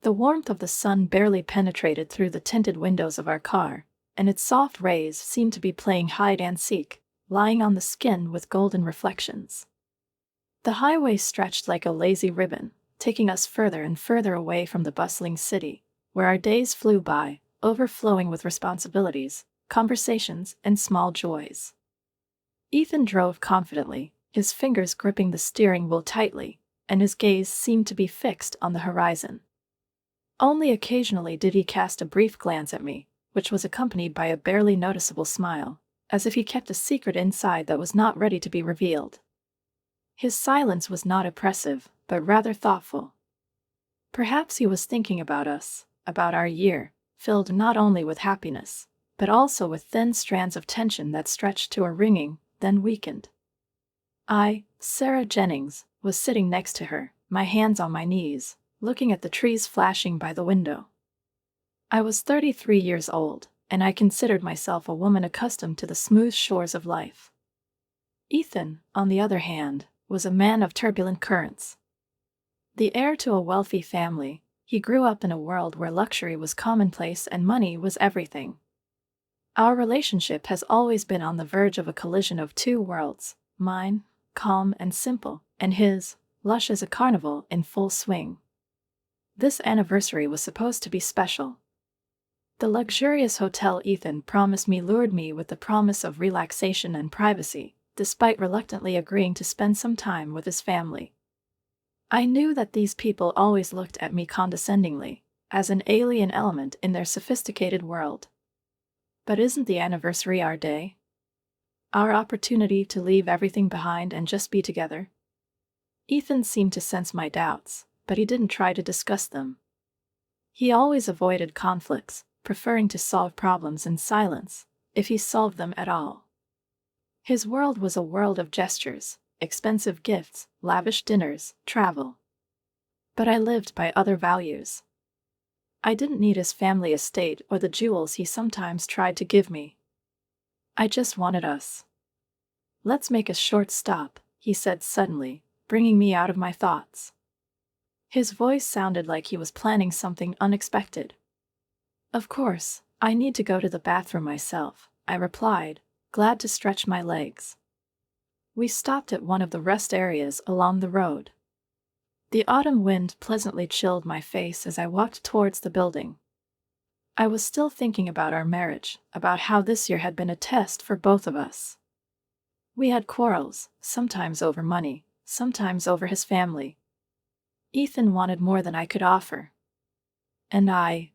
The warmth of the sun barely penetrated through the tinted windows of our car, and its soft rays seemed to be playing hide and seek, lying on the skin with golden reflections. The highway stretched like a lazy ribbon, taking us further and further away from the bustling city, where our days flew by, overflowing with responsibilities, conversations, and small joys. Ethan drove confidently, his fingers gripping the steering wheel tightly, and his gaze seemed to be fixed on the horizon. Only occasionally did he cast a brief glance at me, which was accompanied by a barely noticeable smile, as if he kept a secret inside that was not ready to be revealed. His silence was not oppressive, but rather thoughtful. Perhaps he was thinking about us, about our year, filled not only with happiness, but also with thin strands of tension that stretched to a ringing, then weakened. I, Sarah Jennings, was sitting next to her, my hands on my knees, looking at the trees flashing by the window. I was 33 years old, and I considered myself a woman accustomed to the smooth shores of life. Ethan, on the other hand, was a man of turbulent currents. The heir to a wealthy family, he grew up in a world where luxury was commonplace and money was everything. Our relationship has always been on the verge of a collision of two worlds, mine, calm and simple, and his, lush as a carnival, in full swing. This anniversary was supposed to be special. The luxurious hotel Ethan promised me lured me with the promise of relaxation and privacy, despite reluctantly agreeing to spend some time with his family. I knew that these people always looked at me condescendingly, as an alien element in their sophisticated world. But isn't the anniversary our day? Our opportunity to leave everything behind and just be together? Ethan seemed to sense my doubts, but he didn't try to discuss them. He always avoided conflicts, preferring to solve problems in silence, if he solved them at all. His world was a world of gestures, expensive gifts, lavish dinners, travel. But I lived by other values. I didn't need his family estate or the jewels he sometimes tried to give me. I just wanted us. "Let's make a short stop," he said suddenly, bringing me out of my thoughts. His voice sounded like he was planning something unexpected. "Of course, I need to go to the bathroom myself," I replied, glad to stretch my legs. We stopped at one of the rest areas along the road. The autumn wind pleasantly chilled my face as I walked towards the building. I was still thinking about our marriage, about how this year had been a test for both of us. We had quarrels, sometimes over money, sometimes over his family. Ethan wanted more than I could offer. And I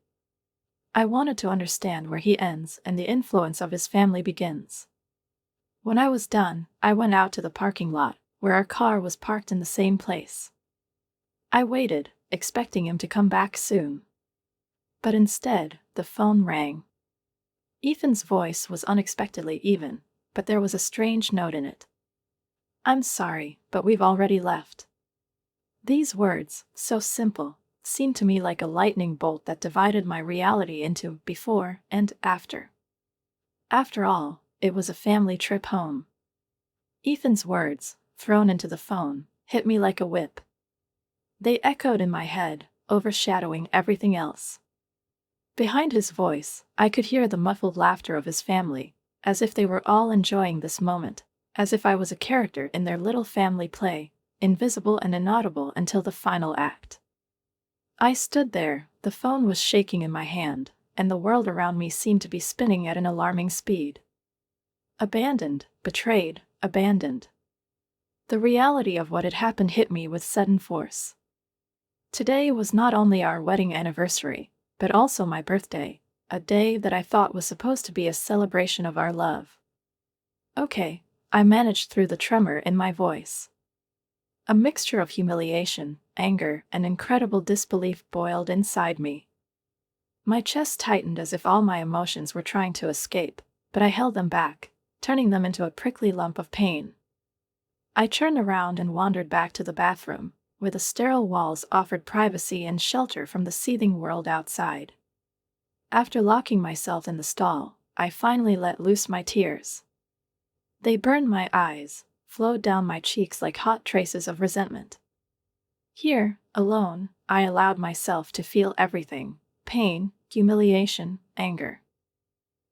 wanted to understand where he ends and the influence of his family begins. When I was done, I went out to the parking lot, where our car was parked in the same place. I waited, expecting him to come back soon. But instead, the phone rang. Ethan's voice was unexpectedly even, but there was a strange note in it. "I'm sorry, but we've already left." These words, so simple, seemed to me like a lightning bolt that divided my reality into before and after. After all, it was a family trip home. Ethan's words, thrown into the phone, hit me like a whip. They echoed in my head, overshadowing everything else. Behind his voice, I could hear the muffled laughter of his family, as if they were all enjoying this moment, as if I was a character in their little family play, invisible and inaudible until the final act. I stood there, the phone was shaking in my hand, and the world around me seemed to be spinning at an alarming speed. Abandoned, betrayed, abandoned. The reality of what had happened hit me with sudden force. Today was not only our wedding anniversary, but also my birthday, a day that I thought was supposed to be a celebration of our love. "Okay," I managed through the tremor in my voice. A mixture of humiliation, anger, and incredible disbelief boiled inside me. My chest tightened as if all my emotions were trying to escape, but I held them back, turning them into a prickly lump of pain. I turned around and wandered back to the bathroom, where the sterile walls offered privacy and shelter from the seething world outside. After locking myself in the stall, I finally let loose my tears. They burned my eyes, flowed down my cheeks like hot traces of resentment. Here, alone, I allowed myself to feel everything: pain, humiliation, anger.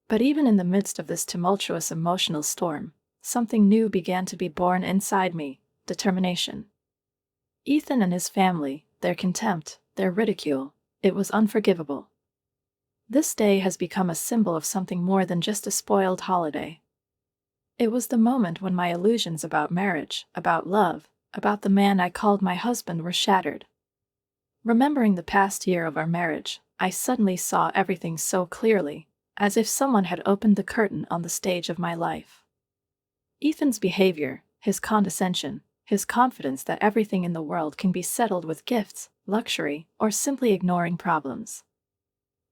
But even in the midst of this tumultuous emotional storm, something new began to be born inside me: determination. Ethan and his family, their contempt, their ridicule, it was unforgivable. This day has become a symbol of something more than just a spoiled holiday. It was the moment when my illusions about marriage, about love, about the man I called my husband were shattered. Remembering the past year of our marriage, I suddenly saw everything so clearly, as if someone had opened the curtain on the stage of my life. Ethan's behavior, his condescension, his confidence that everything in the world can be settled with gifts, luxury, or simply ignoring problems.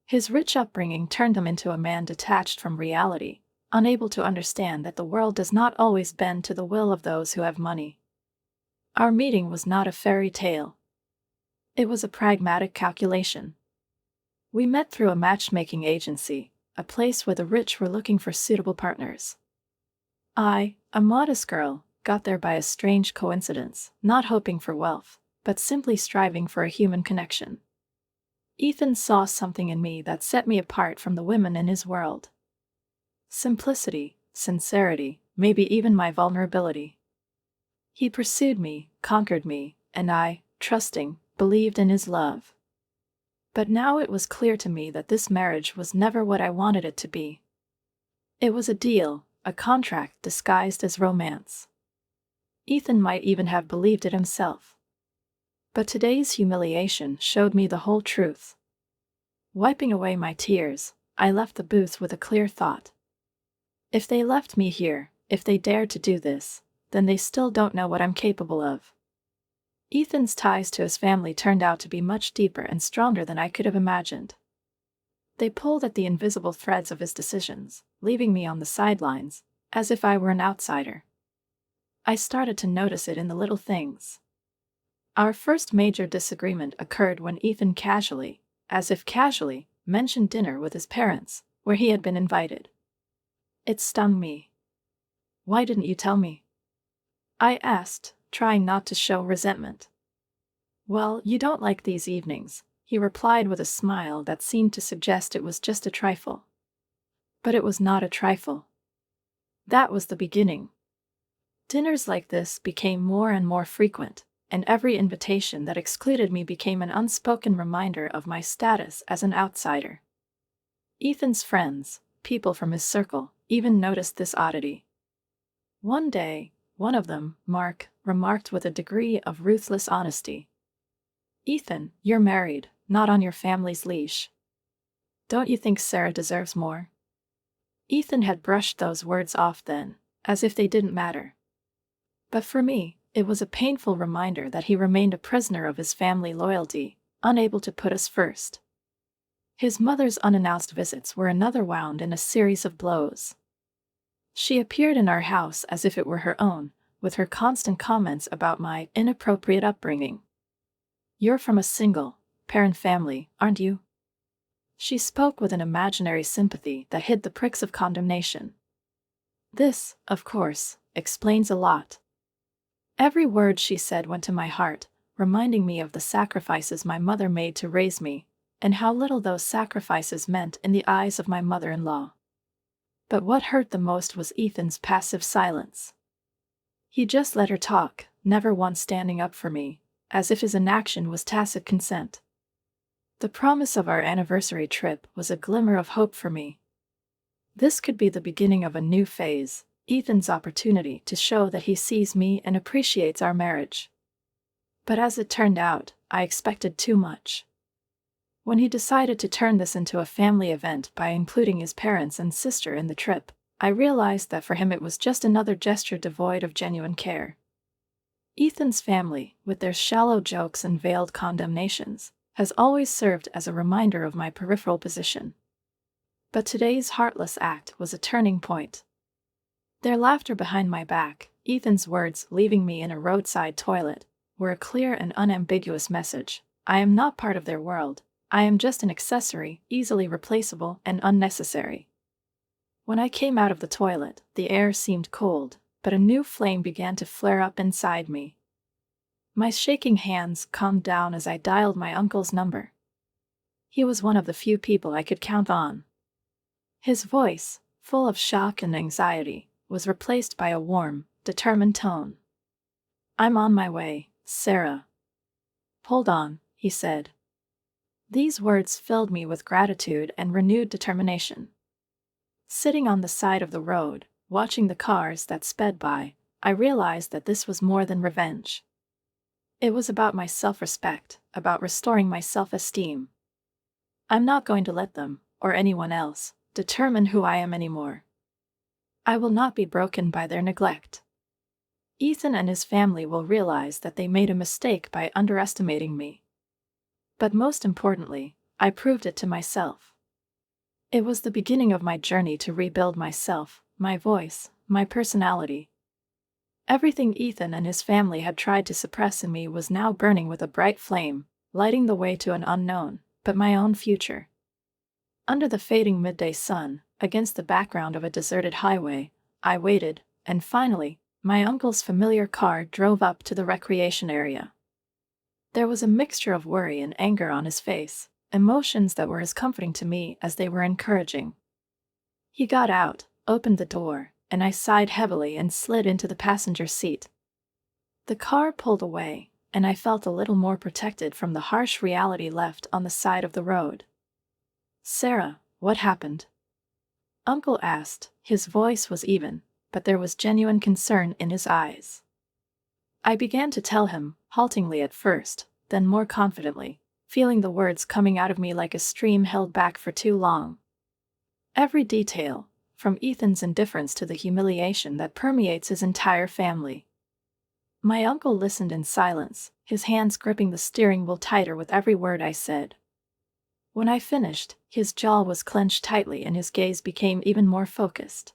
His rich upbringing turned him into a man detached from reality, unable to understand that the world does not always bend to the will of those who have money. Our meeting was not a fairy tale. It was a pragmatic calculation. We met through a matchmaking agency, a place where the rich were looking for suitable partners. I, a modest girl, got there by a strange coincidence, not hoping for wealth, but simply striving for a human connection. Ethan saw something in me that set me apart from the women in his world. Simplicity, sincerity, maybe even my vulnerability. He pursued me, conquered me, and I, trusting, believed in his love. But now it was clear to me that this marriage was never what I wanted it to be. It was a deal, a contract disguised as romance. Ethan might even have believed it himself. But today's humiliation showed me the whole truth. Wiping away my tears, I left the booth with a clear thought. If they left me here, if they dared to do this, then they still don't know what I'm capable of. Ethan's ties to his family turned out to be much deeper and stronger than I could have imagined. They pulled at the invisible threads of his decisions, leaving me on the sidelines, as if I were an outsider. I started to notice it in the little things. Our first major disagreement occurred when Ethan casually, as if casually, mentioned dinner with his parents, where he had been invited. It stung me. "Why didn't you tell me?" I asked, trying not to show resentment. "Well, you don't like these evenings," he replied with a smile that seemed to suggest it was just a trifle. But it was not a trifle. That was the beginning. Dinners like this became more and more frequent, and every invitation that excluded me became an unspoken reminder of my status as an outsider. Ethan's friends, people from his circle, even noticed this oddity. One day, one of them, Mark, remarked with a degree of ruthless honesty, "Ethan, you're married, not on your family's leash. Don't you think Sarah deserves more?" Ethan had brushed those words off then, as if they didn't matter. But for me, it was a painful reminder that he remained a prisoner of his family loyalty, unable to put us first. His mother's unannounced visits were another wound in a series of blows. She appeared in our house as if it were her own, with her constant comments about my inappropriate upbringing. "You're from a single-parent family, aren't you?" She spoke with an imaginary sympathy that hid the pricks of condemnation. This, of course, explains a lot. Every word she said went to my heart, reminding me of the sacrifices my mother made to raise me, and how little those sacrifices meant in the eyes of my mother-in-law. But what hurt the most was Ethan's passive silence. He just let her talk, never once standing up for me, as if his inaction was tacit consent. The promise of our anniversary trip was a glimmer of hope for me. This could be the beginning of a new phase, Ethan's opportunity to show that he sees me and appreciates our marriage. But as it turned out, I expected too much. When he decided to turn this into a family event by including his parents and sister in the trip, I realized that for him it was just another gesture devoid of genuine care. Ethan's family, with their shallow jokes and veiled condemnations, has always served as a reminder of my peripheral position. But today's heartless act was a turning point. Their laughter behind my back, Ethan's words leaving me in a roadside toilet, were a clear and unambiguous message. I am not part of their world. I am just an accessory, easily replaceable and unnecessary. When I came out of the toilet, the air seemed cold, but a new flame began to flare up inside me. My shaking hands calmed down as I dialed my uncle's number. He was one of the few people I could count on. His voice, full of shock and anxiety, was replaced by a warm, determined tone. "I'm on my way, Sarah." "Hold on," he said. These words filled me with gratitude and renewed determination. Sitting on the side of the road, watching the cars that sped by, I realized that this was more than revenge. It was about my self-respect, about restoring my self-esteem. I'm not going to let them, or anyone else, determine who I am anymore. I will not be broken by their neglect. Ethan and his family will realize that they made a mistake by underestimating me. But most importantly, I proved it to myself. It was the beginning of my journey to rebuild myself, my voice, my personality. Everything Ethan and his family had tried to suppress in me was now burning with a bright flame, lighting the way to an unknown, but my own future. Under the fading midday sun, against the background of a deserted highway, I waited, and finally, my uncle's familiar car drove up to the recreation area. There was a mixture of worry and anger on his face, emotions that were as comforting to me as they were encouraging. He got out, opened the door, and I sighed heavily and slid into the passenger seat. The car pulled away, and I felt a little more protected from the harsh reality left on the side of the road. "Sarah, what happened?" Uncle asked. His voice was even, but there was genuine concern in his eyes. I began to tell him, haltingly at first, then more confidently, feeling the words coming out of me like a stream held back for too long. Every detail, from Ethan's indifference to the humiliation that permeates his entire family. My uncle listened in silence, his hands gripping the steering wheel tighter with every word I said. When I finished, his jaw was clenched tightly and his gaze became even more focused.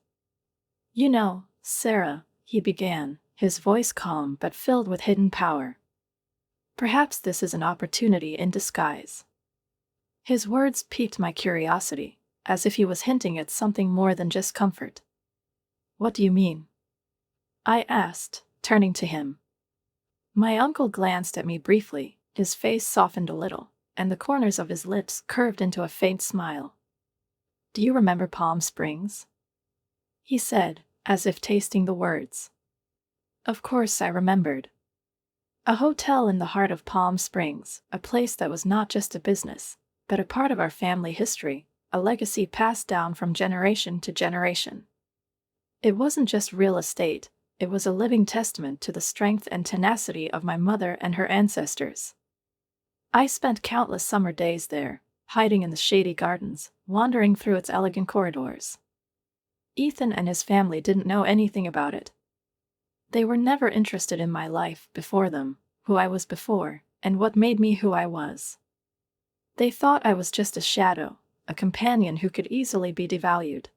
"You know, Sarah," he began, his voice calm but filled with hidden power. "Perhaps this is an opportunity in disguise." His words piqued my curiosity, as if he was hinting at something more than just comfort. "What do you mean?" I asked, turning to him. My uncle glanced at me briefly, his face softened a little, and the corners of his lips curved into a faint smile. "Do you remember Palm Springs?" he said, as if tasting the words. Of course I remembered. A hotel in the heart of Palm Springs, a place that was not just a business, but a part of our family history, a legacy passed down from generation to generation. It wasn't just real estate, it was a living testament to the strength and tenacity of my mother and her ancestors. I spent countless summer days there, hiding in the shady gardens, wandering through its elegant corridors. Ethan and his family didn't know anything about it. They were never interested in my life before them, who I was before, and what made me who I was. They thought I was just a shadow, a companion who could easily be devalued.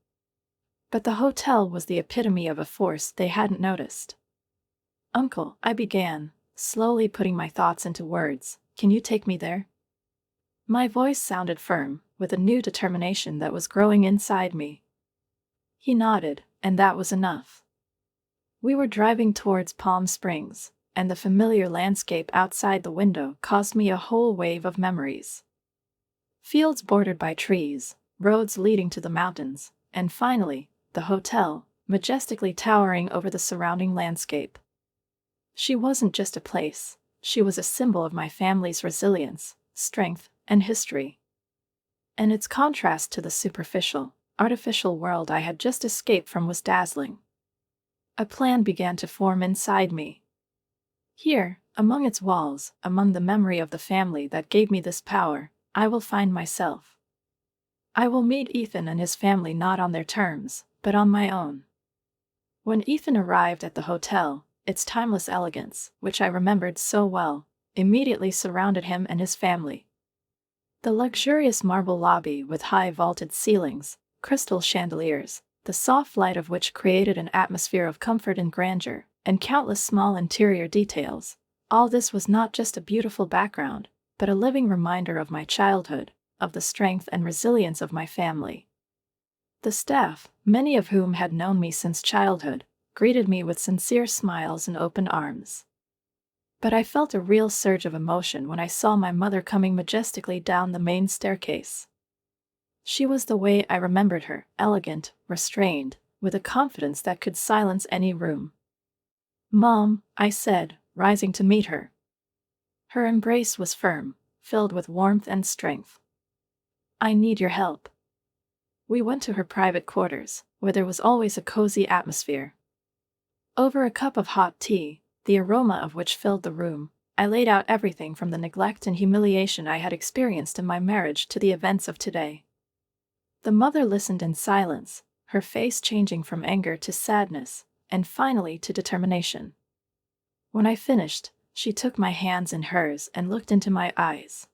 But the hotel was the epitome of a force they hadn't noticed. "Uncle," I began, slowly putting my thoughts into words, "can you take me there?" My voice sounded firm, with a new determination that was growing inside me. He nodded, and that was enough. We were driving towards Palm Springs, and the familiar landscape outside the window caused me a whole wave of memories. Fields bordered by trees, roads leading to the mountains, and finally, the hotel, majestically towering over the surrounding landscape. She wasn't just a place, she was a symbol of my family's resilience, strength, and history. And its contrast to the superficial, artificial world I had just escaped from was dazzling. A plan began to form inside me. Here, among its walls, among the memory of the family that gave me this power, I will find myself. I will meet Ethan and his family not on their terms, but on my own. When Ethan arrived at the hotel, its timeless elegance, which I remembered so well, immediately surrounded him and his family. The luxurious marble lobby with high vaulted ceilings, crystal chandeliers, the soft light of which created an atmosphere of comfort and grandeur, and countless small interior details, all this was not just a beautiful background, but a living reminder of my childhood, of the strength and resilience of my family. The staff, many of whom had known me since childhood, greeted me with sincere smiles and open arms. But I felt a real surge of emotion when I saw my mother coming majestically down the main staircase. She was the way I remembered her, elegant, restrained, with a confidence that could silence any room. "Mom," I said, rising to meet her. Her embrace was firm, filled with warmth and strength. "I need your help." We went to her private quarters, where there was always a cozy atmosphere. Over a cup of hot tea, the aroma of which filled the room, I laid out everything from the neglect and humiliation I had experienced in my marriage to the events of today. The mother listened in silence, her face changing from anger to sadness, and finally to determination. When I finished, she took my hands in hers and looked into my eyes.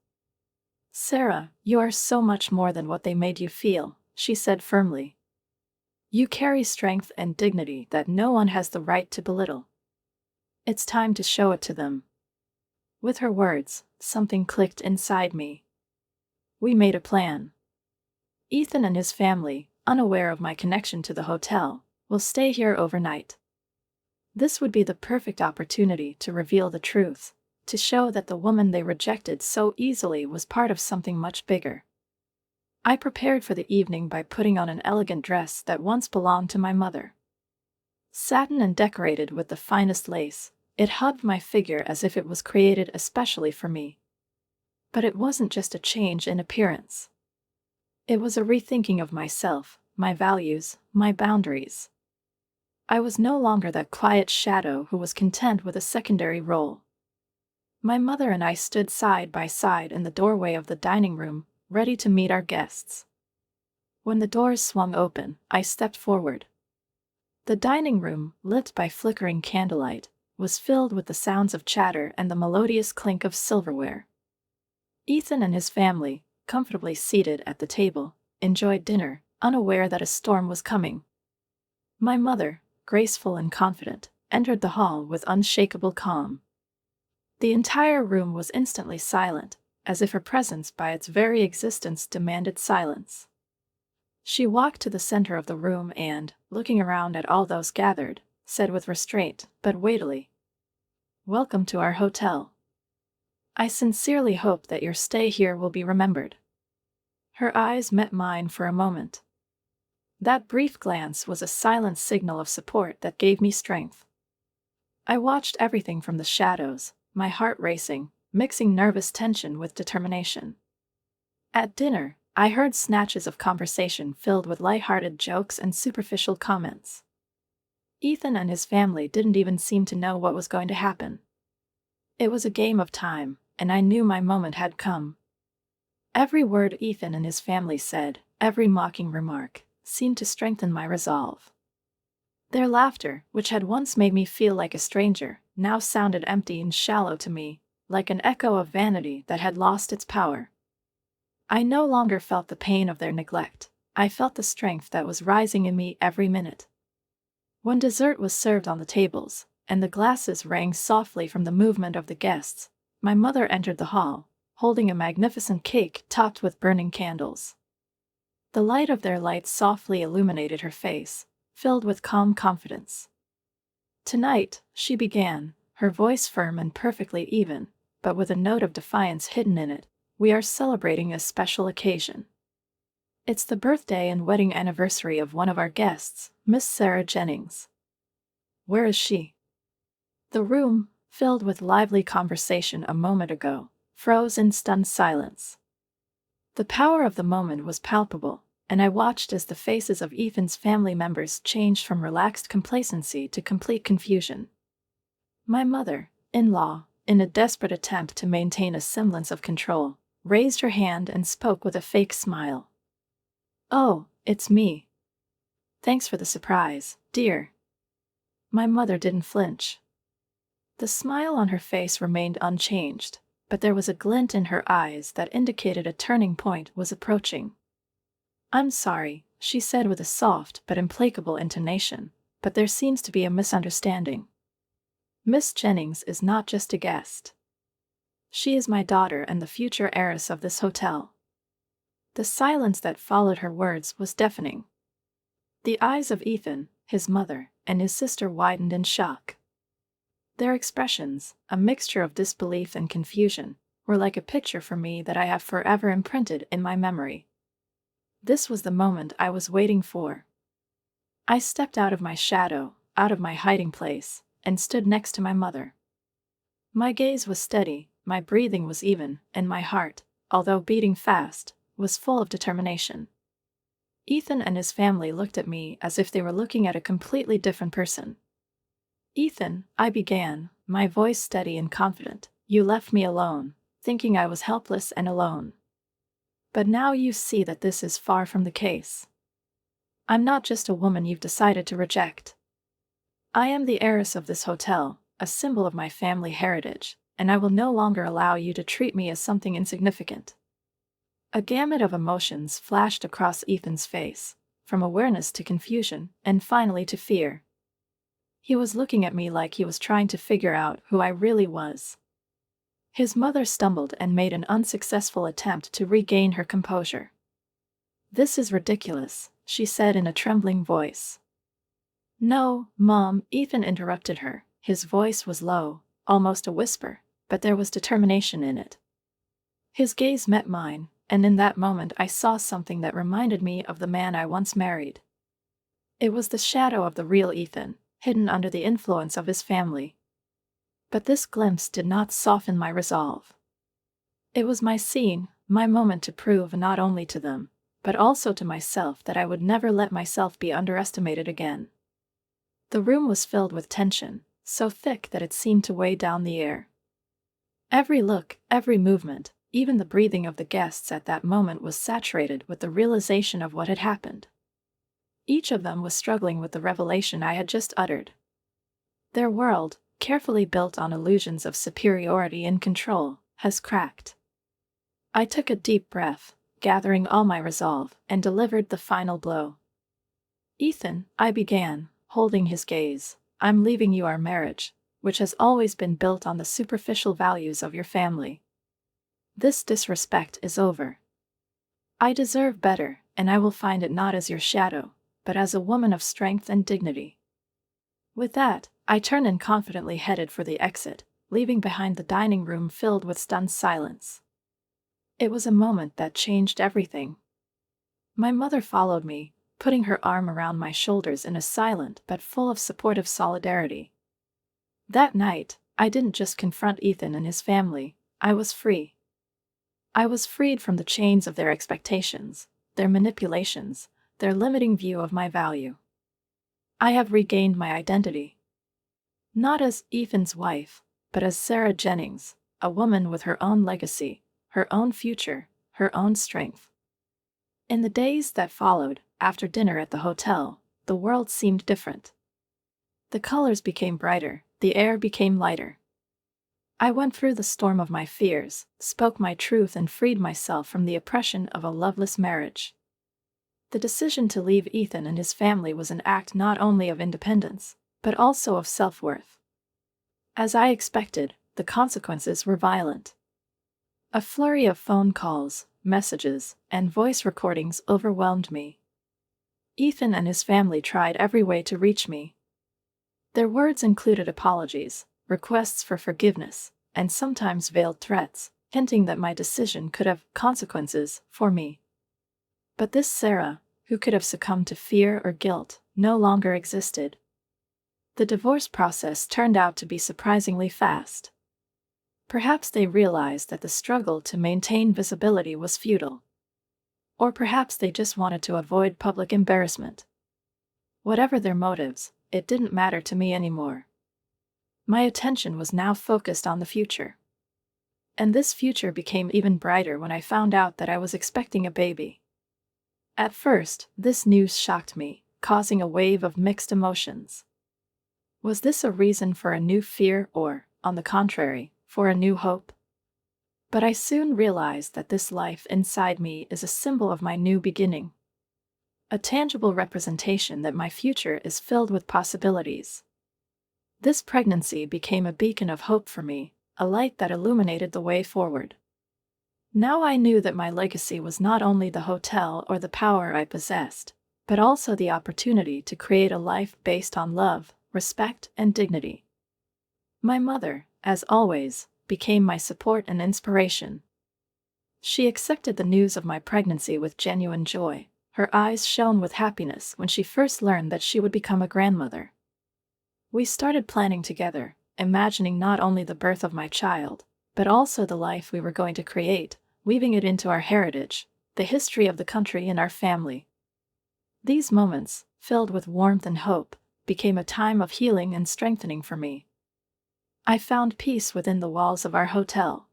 "Sarah, you are so much more than what they made you feel," she said firmly. "You carry strength and dignity that no one has the right to belittle. It's time to show it to them." With her words, something clicked inside me. We made a plan. Ethan and his family, unaware of my connection to the hotel, will stay here overnight. This would be the perfect opportunity to reveal the truth, to show that the woman they rejected so easily was part of something much bigger. I prepared for the evening by putting on an elegant dress that once belonged to my mother. Satin and decorated with the finest lace, it hugged my figure as if it was created especially for me. But it wasn't just a change in appearance. It was a rethinking of myself, my values, my boundaries. I was no longer that quiet shadow who was content with a secondary role. My mother and I stood side by side in the doorway of the dining room, ready to meet our guests. When the doors swung open, I stepped forward. The dining room, lit by flickering candlelight, was filled with the sounds of chatter and the melodious clink of silverware. Ethan and his family, comfortably seated at the table, enjoyed dinner, unaware that a storm was coming. My mother, graceful and confident, entered the hall with unshakable calm. The entire room was instantly silent, as if her presence by its very existence demanded silence. She walked to the center of the room and, looking around at all those gathered, said with restraint but weightily, "Welcome to our hotel. I sincerely hope that your stay here will be remembered." Her eyes met mine for a moment. That brief glance was a silent signal of support that gave me strength. I watched everything from the shadows, my heart racing, mixing nervous tension with determination. At dinner, I heard snatches of conversation filled with light-hearted jokes and superficial comments. Ethan and his family didn't even seem to know what was going to happen. It was a game of time, and I knew my moment had come. Every word Ethan and his family said, every mocking remark, seemed to strengthen my resolve. Their laughter, which had once made me feel like a stranger, now sounded empty and shallow to me, like an echo of vanity that had lost its power. I no longer felt the pain of their neglect. I felt the strength that was rising in me every minute. When dessert was served on the tables, and the glasses rang softly from the movement of the guests, my mother entered the hall, holding a magnificent cake topped with burning candles. The light of their lights softly illuminated her face, filled with calm confidence. "Tonight," she began, her voice firm and perfectly even, but with a note of defiance hidden in it, "we are celebrating a special occasion. It's the birthday and wedding anniversary of one of our guests, Miss Sarah Jennings." "Where is she?" The room, filled with lively conversation a moment ago, froze in stunned silence. The power of the moment was palpable, and I watched as the faces of Ethan's family members changed from relaxed complacency to complete confusion. My mother, in-law, in a desperate attempt to maintain a semblance of control, raised her hand and spoke with a fake smile. "Oh, it's me. Thanks for the surprise, dear." My mother didn't flinch. The smile on her face remained unchanged, but there was a glint in her eyes that indicated a turning point was approaching. "I'm sorry," she said with a soft but implacable intonation, "but there seems to be a misunderstanding. Miss Jennings is not just a guest. She is my daughter and the future heiress of this hotel." The silence that followed her words was deafening. The eyes of Ethan, his mother, and his sister widened in shock. Their expressions, a mixture of disbelief and confusion, were like a picture for me that I have forever imprinted in my memory. This was the moment I was waiting for. I stepped out of my shadow, out of my hiding place, and stood next to my mother. My gaze was steady, my breathing was even, and my heart, although beating fast, was full of determination. Ethan and his family looked at me as if they were looking at a completely different person. "Ethan," I began, my voice steady and confident, "you left me alone, thinking I was helpless and alone. But now you see that this is far from the case. I'm not just a woman you've decided to reject. I am the heiress of this hotel, a symbol of my family heritage, and I will no longer allow you to treat me as something insignificant." A gamut of emotions flashed across Ethan's face, from awareness to confusion, and finally to fear. He was looking at me like he was trying to figure out who I really was. His mother stumbled and made an unsuccessful attempt to regain her composure. "This is ridiculous," she said in a trembling voice. "No, Mom," Ethan interrupted her. His voice was low, almost a whisper, but there was determination in it. His gaze met mine, and in that moment I saw something that reminded me of the man I once married. It was the shadow of the real Ethan, hidden under the influence of his family. But this glimpse did not soften my resolve. It was my scene, my moment to prove not only to them, but also to myself that I would never let myself be underestimated again. The room was filled with tension, so thick that it seemed to weigh down the air. Every look, every movement, even the breathing of the guests at that moment was saturated with the realization of what had happened. Each of them was struggling with the revelation I had just uttered. Their world, carefully built on illusions of superiority and control, has cracked. I took a deep breath, gathering all my resolve, and delivered the final blow. "Ethan," I began, holding his gaze, "I'm leaving you our marriage, which has always been built on the superficial values of your family. This disrespect is over. I deserve better, and I will find it not as your shadow, but as a woman of strength and dignity." With that, I turned and confidently headed for the exit, leaving behind the dining room filled with stunned silence. It was a moment that changed everything. My mother followed me, putting her arm around my shoulders in a silent but full of supportive solidarity. That night, I didn't just confront Ethan and his family, I was free. I was freed from the chains of their expectations, their manipulations, their limiting view of my value. I have regained my identity. Not as Ethan's wife, but as Sarah Jennings, a woman with her own legacy, her own future, her own strength. In the days that followed, after dinner at the hotel, the world seemed different. The colors became brighter, the air became lighter. I went through the storm of my fears, spoke my truth and freed myself from the oppression of a loveless marriage. The decision to leave Ethan and his family was an act not only of independence, but also of self-worth. As I expected, the consequences were violent. A flurry of phone calls, messages, and voice recordings overwhelmed me. Ethan and his family tried every way to reach me. Their words included apologies, requests for forgiveness, and sometimes veiled threats, hinting that my decision could have consequences for me. But this Sarah, who could have succumbed to fear or guilt, no longer existed. The divorce process turned out to be surprisingly fast. Perhaps they realized that the struggle to maintain visibility was futile. Or perhaps they just wanted to avoid public embarrassment. Whatever their motives, it didn't matter to me anymore. My attention was now focused on the future. And this future became even brighter when I found out that I was expecting a baby. At first, this news shocked me, causing a wave of mixed emotions. Was this a reason for a new fear or, on the contrary, for a new hope? But I soon realized that this life inside me is a symbol of my new beginning. A tangible representation that my future is filled with possibilities. This pregnancy became a beacon of hope for me, a light that illuminated the way forward. Now I knew that my legacy was not only the hotel or the power I possessed, but also the opportunity to create a life based on love, respect, and dignity. My mother, as always, became my support and inspiration. She accepted the news of my pregnancy with genuine joy. Her eyes shone with happiness when she first learned that she would become a grandmother. We started planning together, imagining not only the birth of my child, but also the life we were going to create, weaving it into our heritage, the history of the country and our family. These moments, filled with warmth and hope, became a time of healing and strengthening for me. I found peace within the walls of our hotel.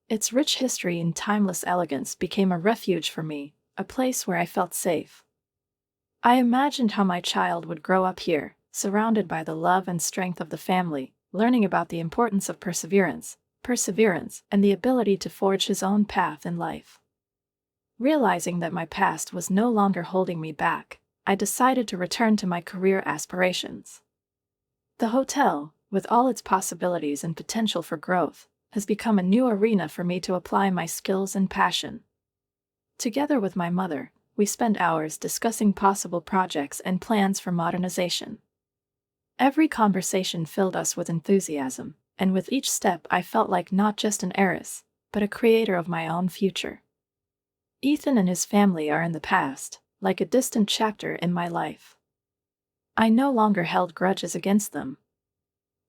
Its rich history and timeless elegance became a refuge for me, a place where I felt safe. I imagined how my child would grow up here, surrounded by the love and strength of the family, learning about the importance of perseverance, and the ability to forge his own path in life. Realizing that my past was no longer holding me back, I decided to return to my career aspirations. The hotel, with all its possibilities and potential for growth, has become a new arena for me to apply my skills and passion. Together with my mother, we spent hours discussing possible projects and plans for modernization. Every conversation filled us with enthusiasm, and with each step I felt like not just an heiress, but a creator of my own future. Ethan and his family are in the past, like a distant chapter in my life. I no longer held grudges against them.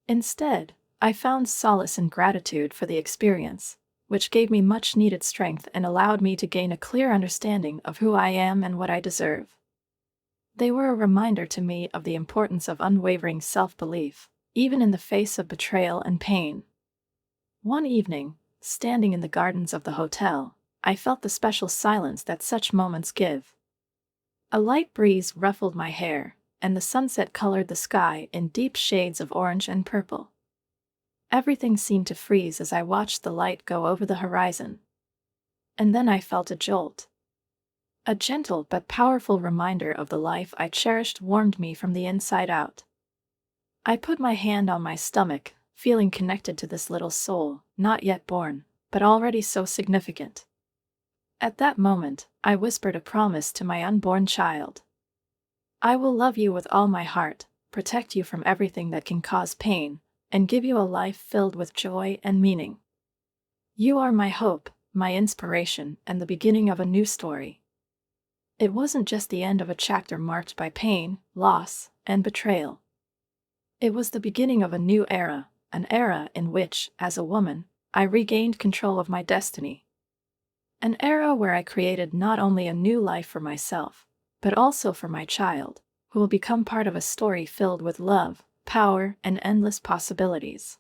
Instead, I found solace and gratitude for the experience, which gave me much-needed strength and allowed me to gain a clear understanding of who I am and what I deserve. They were a reminder to me of the importance of unwavering self-belief, even in the face of betrayal and pain. One evening, standing in the gardens of the hotel, I felt the special silence that such moments give. A light breeze ruffled my hair, and the sunset colored the sky in deep shades of orange and purple. Everything seemed to freeze as I watched the light go over the horizon. And then I felt a jolt. A gentle but powerful reminder of the life I cherished warmed me from the inside out. I put my hand on my stomach, feeling connected to this little soul, not yet born, but already so significant. At that moment, I whispered a promise to my unborn child. I will love you with all my heart, protect you from everything that can cause pain, and give you a life filled with joy and meaning. You are my hope, my inspiration, and the beginning of a new story. It wasn't just the end of a chapter marked by pain, loss, and betrayal. It was the beginning of a new era, an era in which, as a woman, I regained control of my destiny. An era where I created not only a new life for myself, but also for my child, who will become part of a story filled with love, power, and endless possibilities.